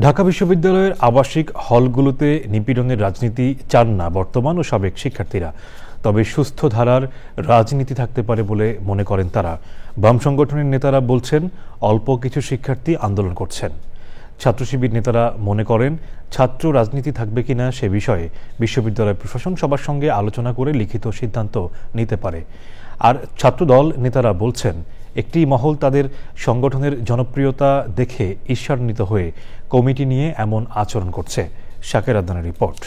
ঢাকা বিশ্ববিদ্যালয়ের আবাসিক হলগুলোতে নিপীড়নের রাজনীতি চান না বর্তমান ও সাবেক শিক্ষার্থীরা। তবে সুস্থ ধারার রাজনীতি থাকতে পারে বলে মনে করেন তারা। বাম সংগঠনের নেতারা বলছেন, অল্প কিছু শিক্ষার্থী আন্দোলন করছেন। ছাত্র শিবির নেতারা মনে করেন, ছাত্র রাজনীতি থাকবে কিনা সে বিষয়ে বিশ্ববিদ্যালয় প্রশাসন সবার সঙ্গে আলোচনা করে লিখিত সিদ্ধান্ত নিতে পারে। আর ছাত্রদল নেতারা বলছেন, একটি মহল তাদের সংগঠনের জনপ্রিয়তা দেখে ঈর্ষান্বিত হয়ে কমিটি নিয়ে এমন আচরণ করছে। শাকের আদনানের রিপোর্ট।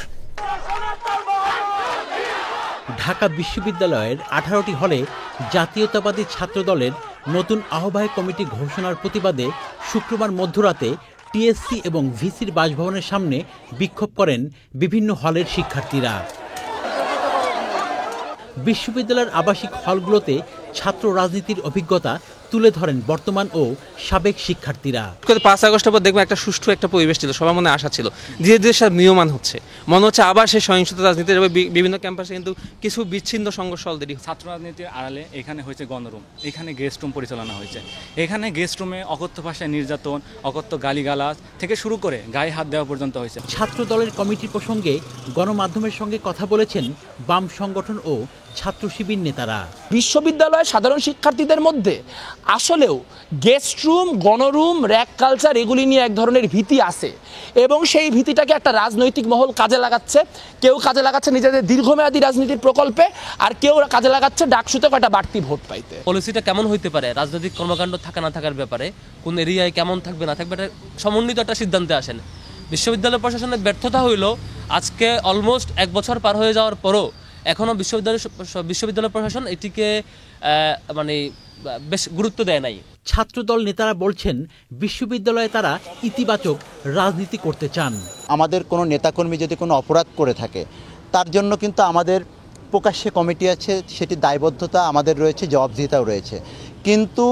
ঢাকা বিশ্ববিদ্যালয়ের 18টি হলে জাতীয়তাবাদী ছাত্রদলের নতুন আহ্বায়ক কমিটি ঘোষণার প্রতিবাদে শুক্রবার মধ্যরাতে টিএসসি এবং ভিসির বাসভবনের সামনে বিক্ষোভ করেন বিভিন্ন হলের শিক্ষার্থীরা। বিশ্ববিদ্যালয়ের আবাসিক হলগুলোতে ছাত্র রাজনীতির অভিজ্ঞতা তুলে ধরেন বর্তমান ও সাবেক শিক্ষার্থীরা। 5 আগস্টের পর দেখবেন একটা সুষ্ঠু একটা পরিবেশ ছিল, সবার মনে আশা ছিল, ধীরে ধীরে সব নিয়মান হচ্ছে, মনে হচ্ছে আবার সেই সহিংসতা রাজনীতির বিভিন্ন ক্যাম্পাসে কিন্তু কিছু বিচ্ছিন্ন সংঘর্ষ অলরেডি। ছাত্র রাজনীতির আড়ালে এখানে হয়েছে গণরুম, এখানে গেস্ট রুম পরিচালনা হয়েছে। এখানে গেস্ট রুমে অকথ্য ভাষায় নির্যাতন, অকথ্য গালিগালাজ থেকে শুরু করে গায়ে হাত দেওয়া পর্যন্ত হয়েছে। ছাত্র দলের কমিটির প্রসঙ্গে গণমাধ্যমের সঙ্গে কথা বলেছেন বাম সংগঠন ও ছাত্র শিবির নেতারা। বিশ্ববিদ্যালয়ের সাধারণ শিক্ষার্থীদের মধ্যে আসলেও গেস্ট রুম, গণরুম, র্যাক কালচার এগুলি নিয়ে এক ধরনের ভীতি আছে এবং সেই ভীতিটাকে একটা রাজনৈতিক মহল কাজে লাগাচ্ছে। কেউ কাজে লাগাচ্ছে নিজেদের দীর্ঘমেয়াদী রাজনীতির প্রকল্পে, আর কেউ কাজে লাগাচ্ছে ডাকসুতে কয়টা বাড়তি ভোট পাইতে। পলিসিটা কেমন হইতে পারে, রাজনৈতিক কর্মকাণ্ড থাকা না থাকার ব্যাপারে, কোন এরিয়ায় কেমন থাকবে না থাকবে, এটা সমন্বিত একটা সিদ্ধান্তে আসেন। বিশ্ববিদ্যালয় প্রশাসনের ব্যর্থতা হইল আজকে অলমোস্ট 1 বছর পার হয়ে যাওয়ার পরও এখনো বিশ্ববিদ্যালয় প্রশাসন এটিকে বেশ গুরুত্ব দেয় নাই। ছাত্রদল নেতারা বলছেন, বিশ্ববিদ্যালয়ে তারা ইতিবাচক রাজনীতি করতে চান। আমাদের কোনো নেতাকর্মী যদি কোনো অপরাধ করে থাকে, তার জন্য কিন্তু আমাদের প্রকাশ্যে কমিটি আছে, সেটির দায়বদ্ধতা আমাদের রয়েছে, জবাবদিহিতাও রয়েছে। কিন্তু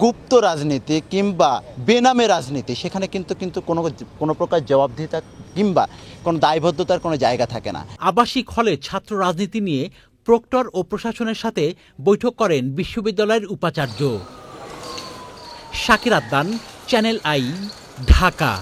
গুপ্ত রাজনীতি কিংবা বেনামে রাজনীতি, সেখানে কিন্তু কোনো প্রকার জবাবদিহিতা কিংবা কোনো দায়বদ্ধতার কোনো জায়গা থাকে না। আবাসিক হলে ছাত্র রাজনীতি নিয়ে প্রক্টর ও প্রশাসনের সাথে বৈঠক করেন বিশ্ববিদ্যালয়ের উপাচার্য। Shakir Adnan, channel I, Dhaka.